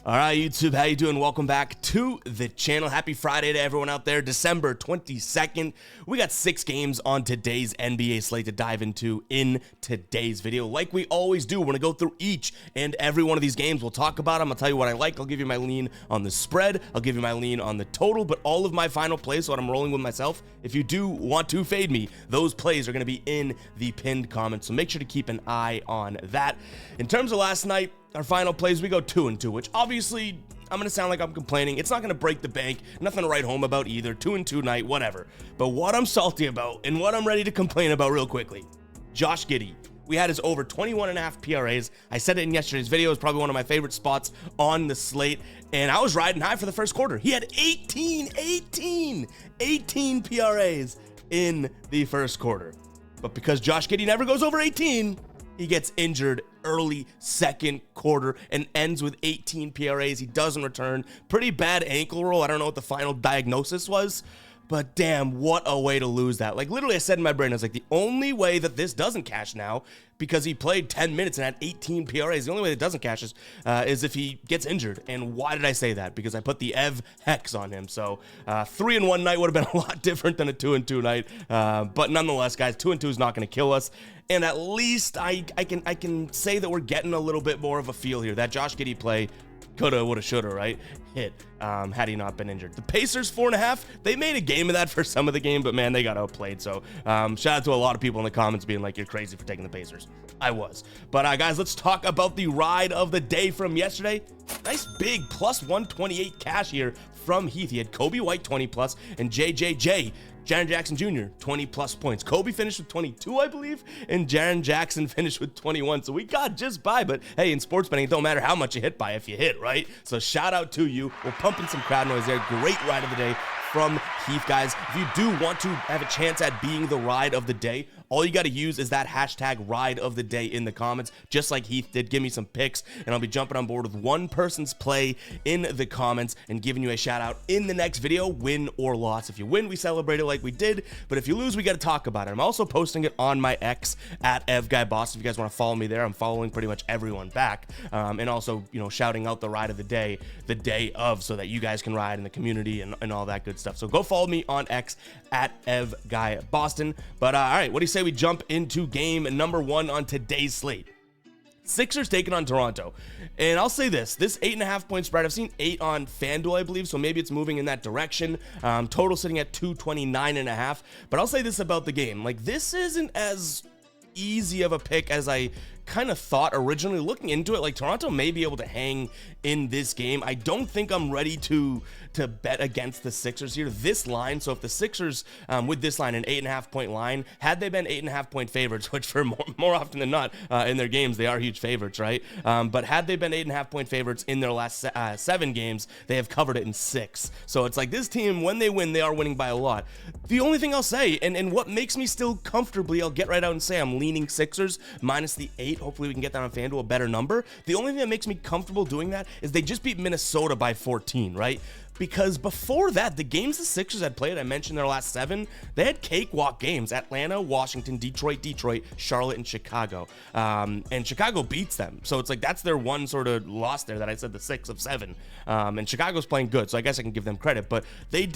All right, YouTube, how you doing? Welcome back to the channel. Happy Friday to everyone out there. December 22nd. We got 6 games on today's NBA slate to dive into in today's video. Like we always do, we're going to go through each and every one of these games. We'll talk about them. I'll tell you what I like. I'll give you my lean on the spread. I'll give you my lean on the total, but all of my final plays, so what I'm rolling with myself. If you do want to fade me, those plays are going to be in the pinned comments, so make sure to keep an eye on that. In terms of last night, our final plays, we go 2-2, which obviously I'm going to sound like I'm complaining. It's not going to break the bank. Nothing to write home about either. 2-2 night, whatever. But what I'm salty about and what I'm ready to complain about real quickly, Josh Giddey. We had his over 21.5 PRAs. I said it in yesterday's video. It's probably one of my favorite spots on the slate. And I was riding high for the first quarter. He had 18 PRAs in the first quarter. But because Josh Giddey never goes over 18, he gets injured early second quarter and ends with 18 PRAs. He doesn't return. Pretty bad ankle roll. I don't know what the final diagnosis was, but damn, what a way to lose that. Like, literally, I said in my brain, I was like, the only way that this doesn't cash now, because he played 10 minutes and had 18 PRAs, the only way that doesn't cash is if he gets injured. And why did I say that? Because I put the Ev Hex on him. So 3-1 night would have been a lot different than a 2-2 night. But nonetheless, guys, 2-2 is not going to kill us. And at least I can say that we're getting a little bit more of a feel here. That Josh Giddey play coulda, woulda, shoulda, right? Hit, had he not been injured. The Pacers, 4.5, they made a game of that for some of the game, but man, they got outplayed. So shout out to a lot of people in the comments being like, you're crazy for taking the Pacers. I was. But guys, let's talk about the ride of the day from yesterday. Nice big plus 128 cash here from Heath. He had Kobe White 20 plus and JJJ, Jaren Jackson Jr., 20 plus points. Kobe finished with 22, I believe, and Jaren Jackson finished with 21. So we got just by, but hey, in sports betting, it don't matter how much you hit by if you hit, right? So shout out to you. We're pumping some crowd noise there. Great ride of the day from Heath, guys. If you do want to have a chance at being the ride of the day, all you got to use is that hashtag ride of the day in the comments, just like Heath did. Give me some picks, and I'll be jumping on board with one person's play in the comments and giving you a shout out in the next video, win or loss. If you win, we celebrate it like we did, but if you lose, we got to talk about it. I'm also posting it on my X at EvGuyBoss. If you guys want to follow me there, I'm following pretty much everyone back, and also, you know, shouting out the ride of the day of, so that you guys can ride in the community and all that good stuff. So go follow me on X at EvGuyBoston. But all right, what do you say we jump into game number 1 on today's slate? Sixers taking on Toronto. And I'll say this 8.5 point spread, I've seen 8 on FanDuel, I believe, so maybe it's moving in that direction. Total sitting at 229.5. But I'll say this about the game. Like, this isn't as easy of a pick as I kind of thought originally. Looking into it, like, Toronto may be able to hang in this game. I don't think I'm ready to bet against the Sixers here. This line, so if the Sixers with this line, an 8.5 point line, had they been 8.5 point favorites, which for more often than not in their games they are huge favorites, right? But had they been 8.5 point favorites in their last 7 games, they have covered it in 6. So it's like, this team, when they win, they are winning by a lot. The only thing I'll say, and what makes me still comfortably, I'll get right out and say I'm leaning Sixers minus the 8. Hopefully we can get that on FanDuel, a better number. The only thing that makes me comfortable doing that is they just beat Minnesota by 14, right? Because before that, the games the Sixers had played, I mentioned their last 7, they had cakewalk games. Atlanta, Washington, Detroit, Charlotte, and Chicago. And Chicago beats them. So it's like, that's their one sort of loss there that I said the 6 of 7. And Chicago's playing good, so I guess I can give them credit. But they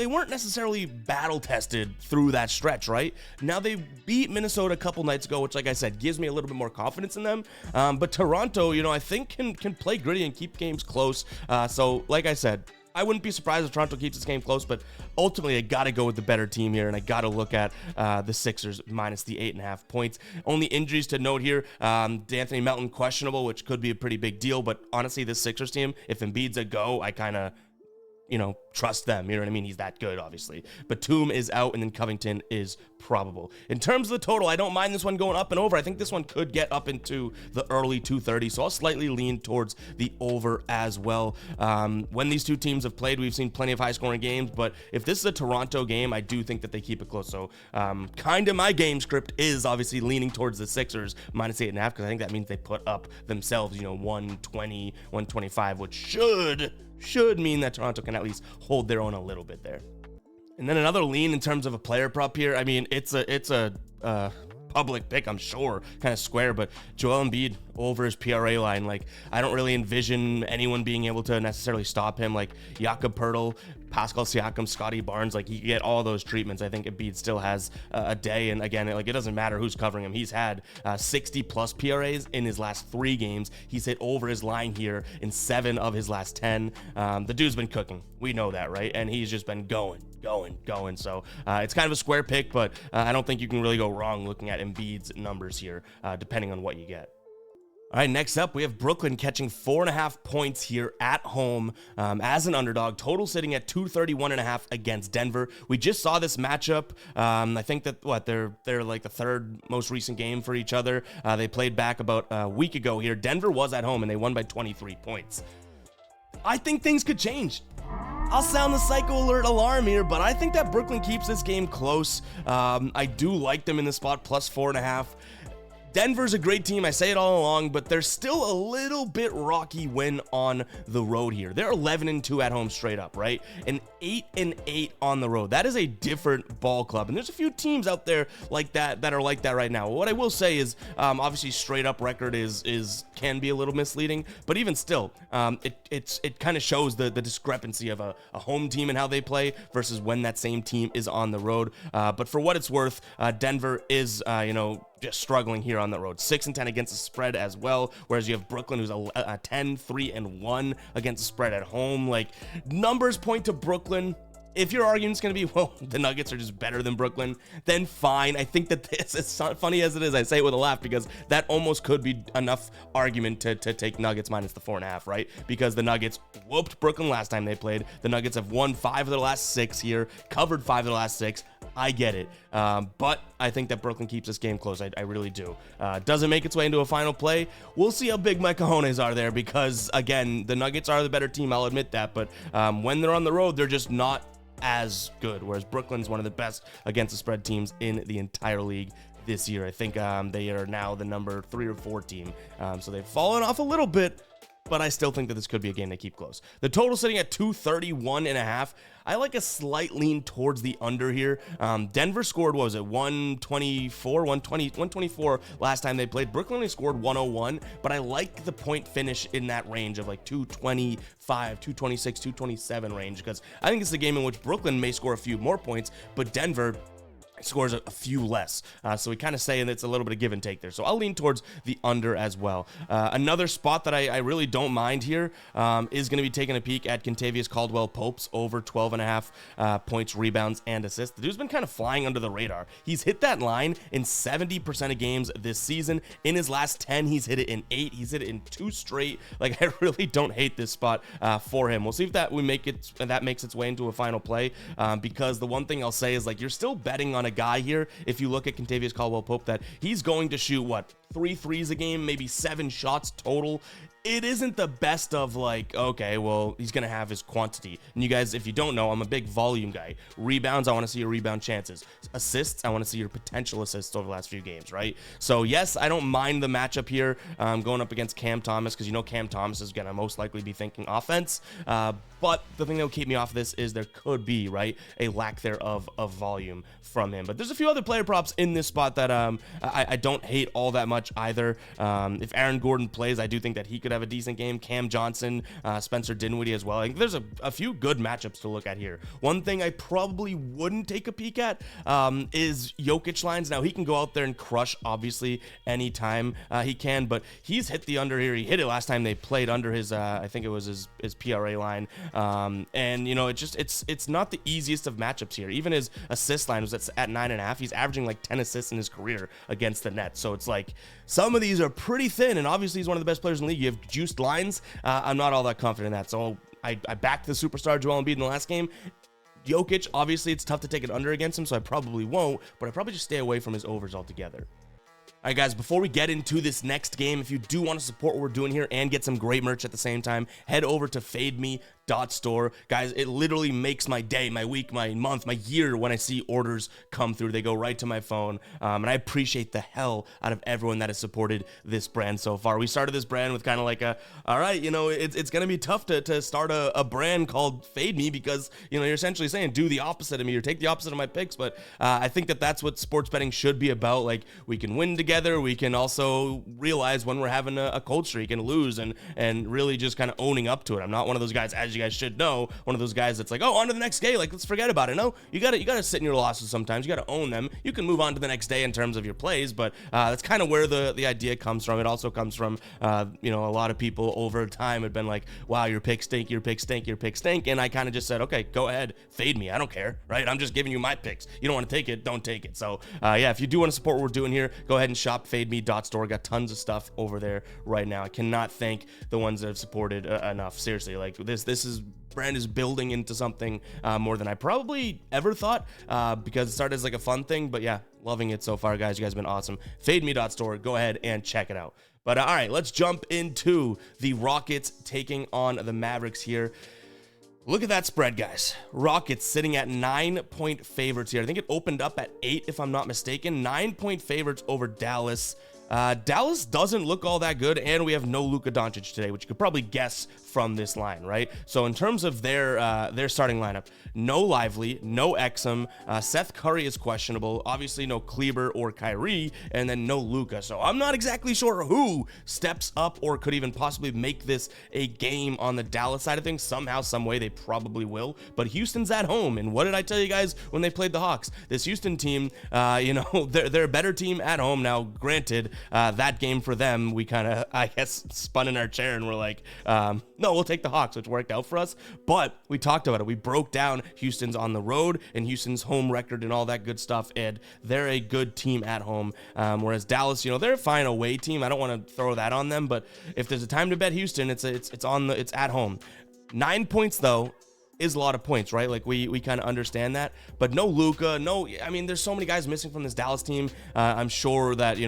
weren't necessarily battle-tested through that stretch, right? Now they beat Minnesota a couple nights ago, which, like I said, gives me a little bit more confidence in them. But Toronto, you know, I think can play gritty and keep games close. So like I said, I wouldn't be surprised if Toronto keeps this game close, but ultimately I got to go with the better team here, and I got to look at the Sixers minus the 8.5 points. Only injuries to note here, D'Anthony Melton questionable, which could be a pretty big deal, but honestly, this Sixers team, if Embiid's a go, I kind of, you know, trust them. You know what I mean? He's that good, obviously. Batum is out, and then Covington is probable. In terms of the total, I don't mind this one going up and over. I think this one could get up into the early 230, so I'll slightly lean towards the over as well. When these two teams have played, we've seen plenty of high-scoring games, but if this is a Toronto game, I do think that they keep it close. So kind of my game script is obviously leaning towards the Sixers minus 8.5, because I think that means they put up themselves, you know, 120, 125, which should mean that Toronto can at least hold their own a little bit there. And then another lean in terms of a player prop here. I mean, it's a public pick, I'm sure, kind of square, but Joel Embiid over his PRA line. Like, I don't really envision anyone being able to necessarily stop him. Like Jakob Poeltl, Pascal Siakam, Scotty Barnes, like he get all those treatments. I think Embiid still has a day, and again, like it doesn't matter who's covering him. He's had 60 plus PRAs in his last 3 games. He's hit over his line here in 7 of his last 10. The dude's been cooking. We know that, right? And he's just been going. So it's kind of a square pick, but I don't think you can really go wrong looking at Embiid's numbers here, depending on what you get. All right, next up, we have Brooklyn catching 4.5 points here at home as an underdog. Total sitting at 231.5 against Denver. We just saw this matchup. I think that they're like the 3rd most recent game for each other. They played back about a week ago here. Denver was at home and they won by 23 points. I think things could change. I'll sound the psycho alert alarm here, but I think that Brooklyn keeps this game close. I do like them in the spot, plus 4.5. Denver's a great team, I say it all along, but they're still a little bit rocky when on the road here. They're 11-2 at home straight up, right? And 8-8 on the road. That is a different ball club, and there's a few teams out there like that are like that right now. What I will say is, obviously, straight up record can be a little misleading, but even still, it kind of shows the discrepancy of a home team and how they play versus when that same team is on the road. But for what it's worth, Denver is, just struggling here on the road. 6-10 against the spread as well, whereas you have Brooklyn, who's a 10-3-1 against the spread at home. Like, numbers point to Brooklyn. If your argument's going to be, well, the Nuggets are just better than Brooklyn, then fine. I think that this, as funny as it is, I say it with a laugh because that almost could be enough argument to take Nuggets minus the 4.5, right? Because the Nuggets whooped Brooklyn last time they played. The Nuggets have won 5 of their last 6 here, covered 5 of their last 6. I get it. But I think that Brooklyn keeps this game close. I really do. Doesn't make its way into a final play. We'll see how big my cojones are there because, again, the Nuggets are the better team. I'll admit that. But when they're on the road, they're just not as good, whereas Brooklyn's one of the best against the spread teams in the entire league this year. I think they are now the number 3 or 4 team, so they've fallen off a little bit, but I still think that this could be a game they keep close. The total sitting at 231.5. I like a slight lean towards the under here. Denver scored, what was it, 124 last time they played. Brooklyn only scored 101, but I like the point finish in that range of like 225, 226, 227 range, because I think it's a game in which Brooklyn may score a few more points, but Denver scores a few less. So we kind of say it's a little bit of give and take there. So I'll lean towards the under as well. Another spot that I really don't mind here is going to be taking a peek at Kentavious Caldwell-Pope's over 12.5 points, rebounds, and assists. The dude's been kind of flying under the radar. He's hit that line in 70% of games this season. In his last 10, he's hit it in 8. He's hit it in 2 straight. Like, I really don't hate this spot for him. We'll see if that makes its way into a final play, because the one thing I'll say is, like, you're still betting on a guy here, if you look at Kentavious Caldwell-Pope, that he's going to shoot, 3 threes a game, maybe 7 shots total. It isn't the best of, like, okay, well, he's going to have his quantity. And you guys, if you don't know, I'm a big volume guy. Rebounds, I want to see your rebound chances. Assists, I want to see your potential assists over the last few games, right? So, yes, I don't mind the matchup here going up against Cam Thomas, because Cam Thomas is going to most likely be thinking offense. But the thing that will keep me off this is there could be, right, a lack there of volume from him. But there's a few other player props in this spot that I don't hate all that much either. If Aaron Gordon plays, I do think that he could have a decent game. Cam Johnson, Spencer Dinwiddie as well. I think there's a few good matchups to look at here. One thing I probably wouldn't take a peek at is Jokic lines. Now, he can go out there and crush, obviously, anytime he can, but he's hit the under here. He hit it last time they played under his, I think it was his PRA line. And it's not the easiest of matchups here. Even his assist line was at 9.5. He's averaging like 10 assists in his career against the net. So it's like some of these are pretty thin, and obviously he's one of the best players in the league. You have juiced lines. I'm not all that confident in that. So I backed the superstar Joel Embiid in the last game. Jokic, obviously it's tough to take it under against him, so I probably won't, but I probably just stay away from his overs altogether. All right, guys, before we get into this next game, if you do want to support what we're doing here and get some great merch at the same time, head over to fademe.com. Store. Guys, it literally makes my day, my week, my month, my year when I see orders come through. They go right to my phone, and I appreciate the hell out of everyone that has supported this brand so far. We started this brand with kind of like all right, it's going to be tough to start a brand called Fade Me because, you're essentially saying do the opposite of me or take the opposite of my picks, but I think that's what sports betting should be about. Like, we can win together. We can also realize when we're having a cold streak and lose and really just kind of owning up to it. I'm not one of those guys, as you guys should know, one of those guys that's like, oh, on to the next day, like, let's forget about it. No, you gotta sit in your losses sometimes. You gotta own them. You can move on to the next day in terms of your plays, but that's kind of where the idea comes from. It also comes from a lot of people over time had been like, wow, your picks stink, your picks stink, your picks stink, and I kind of just said, okay, go ahead, fade me, I don't care, right? I'm just giving you my picks. You don't want to take it, don't take it. So yeah, if you do want to support what we're doing here, go ahead and shop fademe.store. Got tons of stuff over there right now. I cannot thank the ones that have supported enough. Seriously, like, this brand is building into something more than I probably ever thought, because it started as like a fun thing, but yeah, loving it so far, guys. You guys have been awesome. Fademe.store, go ahead and check it out. But all right, let's jump into the Rockets taking on the Mavericks here. Look at that spread, guys. Rockets sitting at 9-point favorites here. I think it opened up at 8, if I'm not mistaken. 9-point favorites over Dallas. Dallas doesn't look all that good, and we have no Luka Doncic today, which you could probably guess from this line, right? So in terms of their starting lineup, no Lively, no Exum, Seth Curry is questionable, obviously no Kleber or Kyrie, and then no Luka. So I'm not exactly sure who steps up or could even possibly make this a game on the Dallas side of things. Somehow, some way, they probably will. But Houston's at home, and what did I tell you guys when they played the Hawks? This Houston team, they're a better team at home. Now, granted, that game for them, we kind of, I guess, spun in our chair and we're like, no, we'll take the Hawks, which worked out for us. But we talked about it. We broke down Houston's on the road and Houston's home record and all that good stuff, and they're a good team at home. Whereas Dallas, they're a fine away team. I don't want to throw that on them, but if there's a time to bet Houston, it's at home. 9 points though is a lot of points, right? Like, we kind of understand that, but no Luka, there's so many guys missing from this Dallas team. I'm sure that,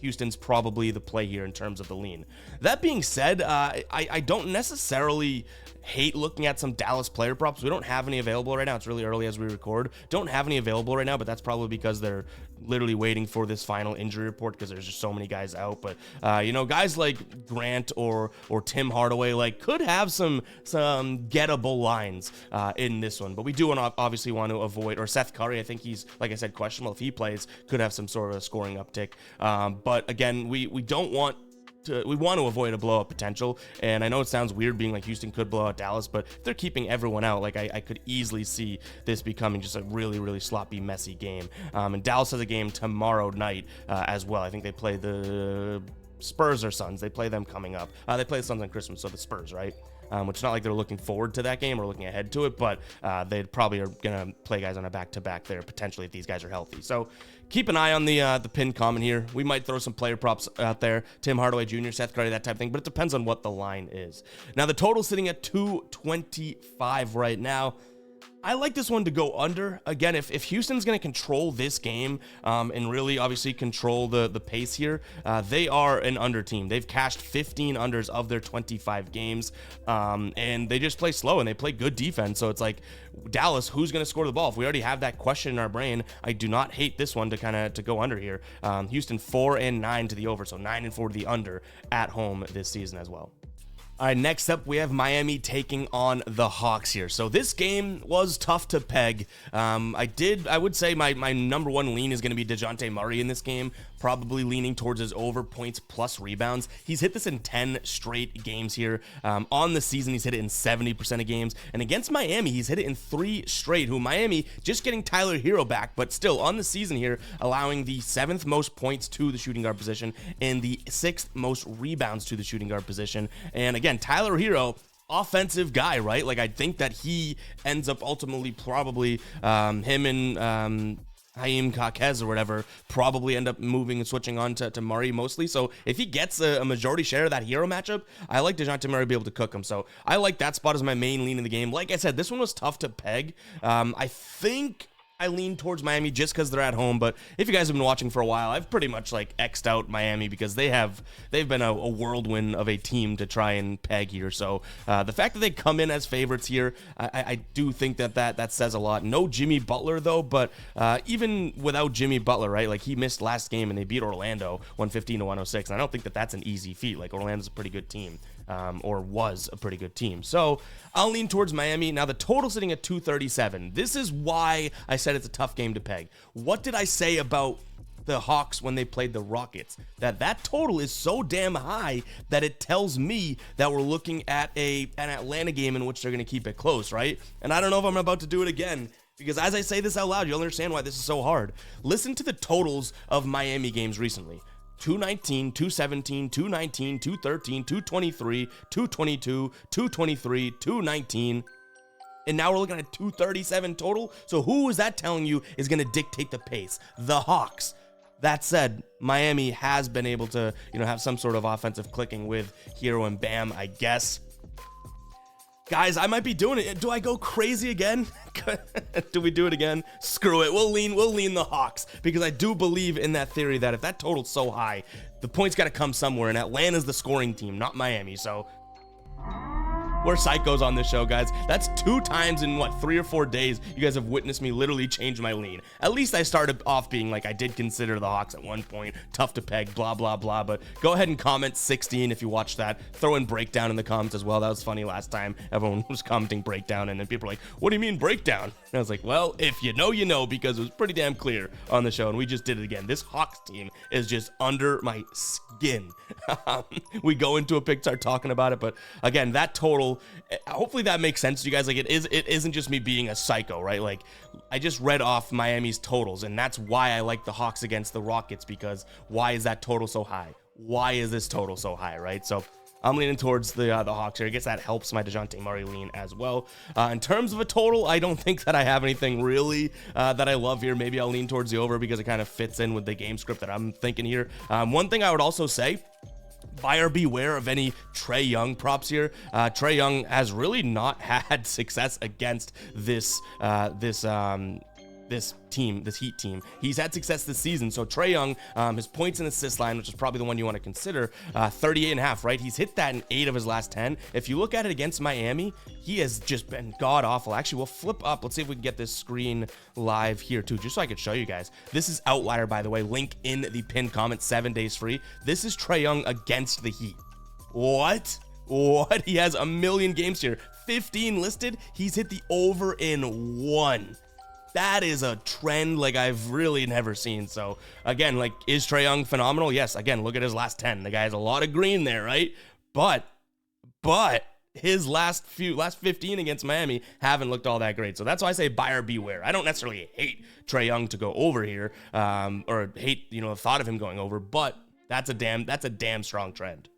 Houston's probably the play here in terms of the lean. That being said, I don't necessarily hate looking at some Dallas player props. We don't have any available right now. It's really early as we record. Don't have any available right now, but that's probably because they're literally waiting for this final injury report because there's just so many guys out. But guys like Grant or Tim Hardaway could have some gettable lines in this one. But we do obviously want to avoid, or Seth Curry, I think he's, like I said, questionable. If he plays, could have some sort of a scoring uptick. But again, we don't want we want to avoid a blowout potential, and I know it sounds weird being like Houston could blow out Dallas, but if they're keeping everyone out, I could easily see this becoming just a really, really sloppy, messy game. And Dallas has a game tomorrow night as well. I think they play the Spurs or Suns. They play them coming up. They play the Suns on Christmas, so the Spurs, right? Which is not like they're looking forward to that game or looking ahead to it, but they probably are going to play guys on a back-to-back there, potentially, if these guys are healthy. So keep an eye on the pin comment here. We might throw some player props out there. Tim Hardaway Jr., Seth Curry, that type of thing, but it depends on what the line is. Now, the total's sitting at 225 right now. I like this one to go under. Again, if Houston's going to control this game and really obviously control the pace here, they are an under team. They've cashed 15 unders of their 25 games, and they just play slow and they play good defense. So it's like, Dallas, who's going to score the ball? If we already have that question in our brain, I do not hate this one to go under here. Houston 4-9 to the over, so 9-4 to the under at home this season as well. All right, next up, we have Miami taking on the Hawks here. So this game was tough to peg. I would say my number one lean is going to be DeJounte Murray in this game, probably leaning towards his over points plus rebounds. He's hit this in 10 straight games here. On the season, he's hit it in 70% of games. And against Miami, he's hit it in 3 straight, who Miami just getting Tyler Hero back, but still on the season here, allowing the 7th most points to the shooting guard position and the 6th most rebounds to the shooting guard position. And again, Tyler Hero, offensive guy, right? I think that he ends up ultimately probably him and Haim Kakez or whatever probably end up moving and switching on to Murray mostly. So if he gets a majority share of that Hero matchup, I like DeJounte Murray to be able to cook him. So I like that spot as my main lean in the game. Like I said, this one was tough to peg. I think I lean towards Miami just because they're at home. But if you guys have been watching for a while, I've pretty much like X'd out Miami because they've been a whirlwind of a team to try and peg here. So the fact that they come in as favorites here, I do think that says a lot. No Jimmy Butler though, but even without Jimmy Butler, right? Like he missed last game and they beat Orlando 115-106. And I don't think that's an easy feat. Like Orlando's a pretty good team. Or was a pretty good team. So I'll lean towards Miami. Now the total sitting at 237. This is why I said it's a tough game to peg. What did I say about the Hawks when they played the Rockets? That total is so damn high that it tells me that we're looking at an Atlanta game in which they're going to keep it close, right? And I don't know if I'm about to do it again, because as I say this out loud, you'll understand why this is so hard. Listen to the totals of Miami games recently. 219, 217, 219, 213, 223, 222, 223, 219. And now we're looking at 237 total. So who is that telling you is going to dictate the pace? The Hawks. That said, Miami has been able to, have some sort of offensive clicking with Hero and Bam, I guess. Guys, I might be doing it. Do I go crazy again? Do we do it again? Screw it. We'll lean the Hawks because I do believe in that theory that if that total's so high, the points got to come somewhere, and Atlanta's the scoring team, not Miami. So we're psychos on this show, guys. That's 2 times in 3 or 4 days you guys have witnessed me literally change my lean. At least I started off being like, I did consider the Hawks at one point, tough to peg, blah blah blah. But go ahead and comment 16 if you watched that. Throw in breakdown in the comments as well. That was funny last time. Everyone was commenting breakdown, and then people were like, what do you mean breakdown? And I was like, well, if you know, because it was pretty damn clear on the show, and we just did it again. This Hawks team is just under my skin. We go into a pick, start talking about it, but again, that total, hopefully that makes sense to you guys. Like it isn't just me being a psycho, right? Like I just read off Miami's totals, and that's why I like the Hawks against the Rockets, because why is that total so high? Why is this total so high, right? So I'm leaning towards the Hawks here. I guess that helps my DeJounte Murray lean as well. In terms of a total, I don't think that I have anything really that I love here. Maybe I'll lean towards the over because it kind of fits in with the game script that I'm thinking here. One thing I would also say, buyer beware of any Trae Young props here. Trae Young has really not had success against this Heat team. He's had success this season. So Trae Young, his points and assist line, which is probably the one you want to consider, 38.5, right? He's hit that in 8 of his last 10. If you look at it against Miami, he has just been god awful. Actually, we'll flip up. Let's see if we can get this screen live here too, just so I could show you guys. This is Outlier, by the way. Link in the pinned comment. 7 days free. This is Trae Young against the Heat. What? He has a million games here. 15 listed. He's hit the over in 1. That is a trend like I've really never seen. So again, like, is Trae Young phenomenal? Yes. Again, look at his last 10. The guy has a lot of green there, right? But his last 15 against Miami haven't looked all that great. So that's why I say buyer beware. I don't necessarily hate Trae Young to go over here, or hate, the thought of him going over, but that's a damn strong trend.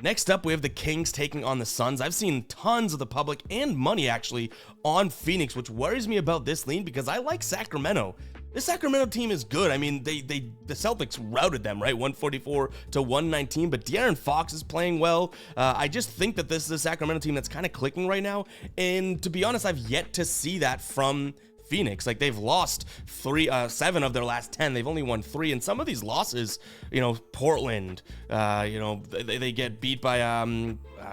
Next up, we have the Kings taking on the Suns. I've seen tons of the public and money actually on Phoenix, which worries me about this lean because I like Sacramento. This Sacramento team is good. I mean, the Celtics routed them, right? 144-119, but De'Aaron Fox is playing well. I just think that this is a Sacramento team that's kind of clicking right now. And to be honest, I've yet to see that from Phoenix. Like, they've lost 7 of their last 10. They've only won 3, and some of these losses, Portland, they get beat by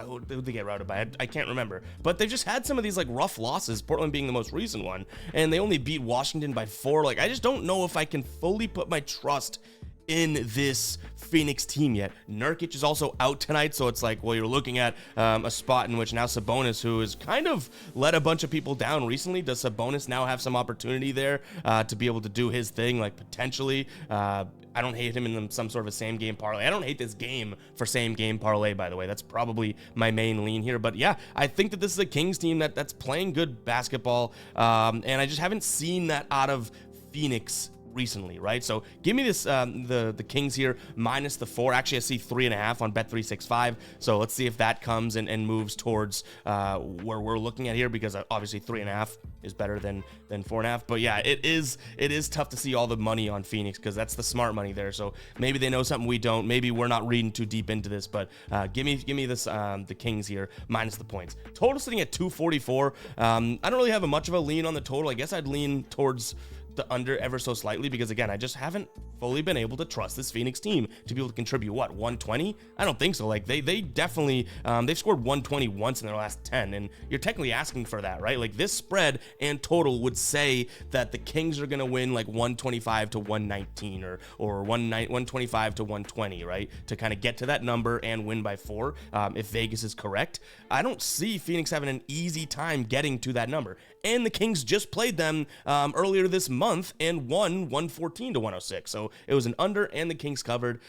who did they get routed by? I can't remember, but they've just had some of these like rough losses, Portland being the most recent one, and they only beat Washington by 4. Like, I just don't know if I can fully put my trust in this Phoenix team yet. Nurkic is also out tonight, so it's like, well, you're looking at a spot in which now Sabonis, who has kind of let a bunch of people down recently, does Sabonis now have some opportunity there to be able to do his thing, like potentially? I don't hate him in some sort of a same game parlay. I don't hate this game for same game parlay, by the way. That's probably my main lean here. But yeah, I think that this is a Kings team that's playing good basketball, and I just haven't seen that out of Phoenix recently, right? So give me this, the Kings here minus the 4. Actually, I see 3.5 on Bet365. So let's see if that comes and moves towards where we're looking at here, because obviously 3.5 is better than 4.5. But yeah, it is tough to see all the money on Phoenix, because that's the smart money there. So maybe they know something we don't. Maybe we're not reading too deep into this, but give me this, the Kings here minus the points. Total sitting at 244. I don't really have much of a lean on the total. I guess I'd lean towards the under ever so slightly, because again, I just haven't fully been able to trust this Phoenix team to be able to contribute. What, 120? I don't think so. Like they definitely they've scored 120 once in their last 10, and you're technically asking for that, right? Like this spread and total would say that the Kings are gonna win like 125 to 119 or 125 to 120, right, to kind of get to that number and win by 4 if Vegas is correct. I don't see Phoenix having an easy time getting to that number, and the Kings just played them earlier this month and won 114 to 106. So it was an under, and the Kings covered.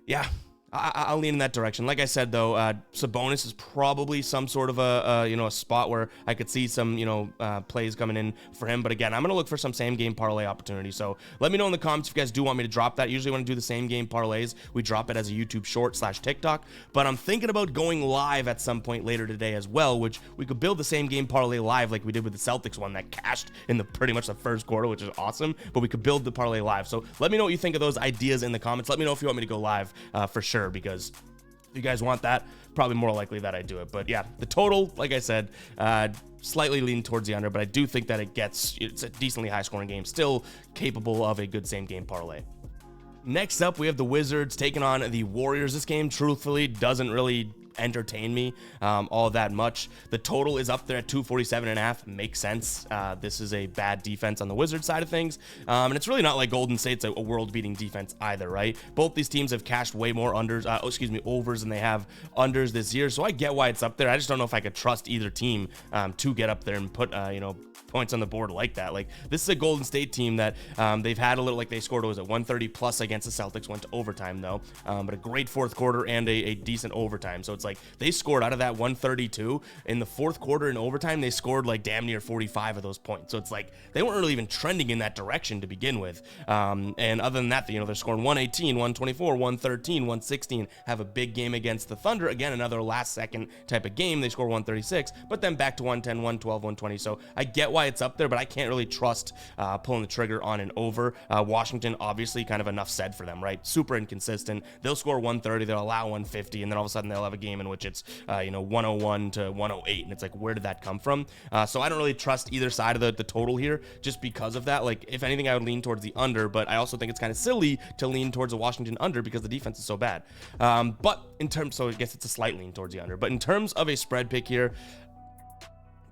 Yeah, I'll lean in that direction. Like I said, though, Sabonis is probably some sort of a spot where I could see some plays coming in for him. But again, I'm gonna look for some same game parlay opportunity. So let me know in the comments if you guys do want me to drop that. Usually when I do the same game parlays, we drop it as a YouTube short / TikTok. But I'm thinking about going live at some point later today as well, which we could build the same game parlay live like we did with the Celtics one that cashed in the pretty much the first quarter, which is awesome. But we could build the parlay live. So let me know what you think of those ideas in the comments. Let me know if you want me to go live for sure. Because if you guys want that, probably more likely that I do it. But yeah, the total, like I said, slightly leaning towards the under, but I do think that it's a decently high scoring game, still capable of a good same game parlay. Next up, we have the Wizards taking on the Warriors. This game, truthfully, doesn't really entertain me all that much. The total is up there at 247.5. Makes sense. This is a bad defense on the Wizards side of things, and it's really not like Golden State's a world-beating defense either, right? Both these teams have cashed way more overs than they have unders this year, so I get why it's up there. I just don't know if I could trust either team to get up there and put points on the board like that. Like, this is a Golden State team that they've had a little, like, they scored, was it 130 plus against the Celtics, went to overtime though, but a great fourth quarter and a decent overtime. So it's like they scored out of that 132 in the fourth quarter. In overtime, they scored like damn near 45 of those points. So it's like they weren't really even trending in that direction to begin with. And other than that, they're scoring 118, 124, 113, 116, have a big game against the Thunder. Again, another last second type of game. They score 136, but then back to 110, 112, 120. So I get why it's up there, but I can't really trust pulling the trigger on an over. Washington, obviously, kind of enough said for them, right? Super inconsistent. They'll score 130, they'll allow 150, and then all of a sudden they'll have a game in which it's 101 to 108, and it's like, where did that come from? So I don't really trust either side of the total here, just because of that. Like, if anything, I would lean towards the under, but I also think it's kind of silly to lean towards a Washington under because the defense is so bad. But in terms, so I guess it's a slight lean towards the under. But in terms of a spread pick here,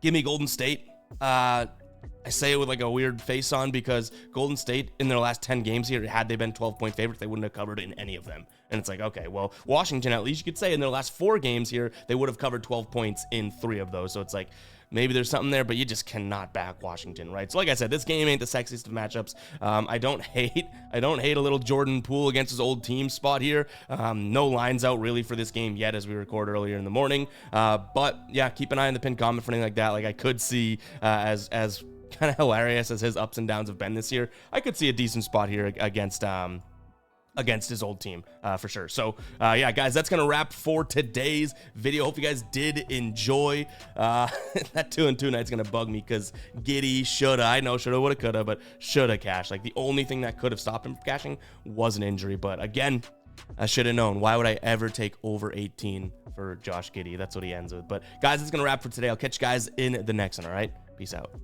give me Golden State. I say it with like a weird face on, because Golden State in their last 10 games here, had they been 12-point favorites, they wouldn't have covered in any of them. And it's like, okay, well, Washington, at least you could say in their last 4 games here, they would have covered 12 points in 3 of those. So it's like, maybe there's something there, but you just cannot back Washington, right? So like I said, this game ain't the sexiest of matchups. I don't hate a little Jordan Poole against his old team spot here. No lines out really for this game yet as we record earlier in the morning. But yeah, keep an eye on the pinned comment for anything like that. Like, I could see as kind of hilarious as his ups and downs have been this year, I could see a decent spot here against his old team for sure. So yeah, guys, that's gonna wrap for today's video. Hope you guys did enjoy. That 2-2 night's gonna bug me, because Giddy shoulda woulda coulda, but shoulda cashed. Like, the only thing that could have stopped him from cashing was an injury. But again, I should have known. Why would I ever take over 18 for Josh Giddey? That's what he ends with. But guys, that's gonna wrap for today. I'll catch you guys in the next one. All right, peace out.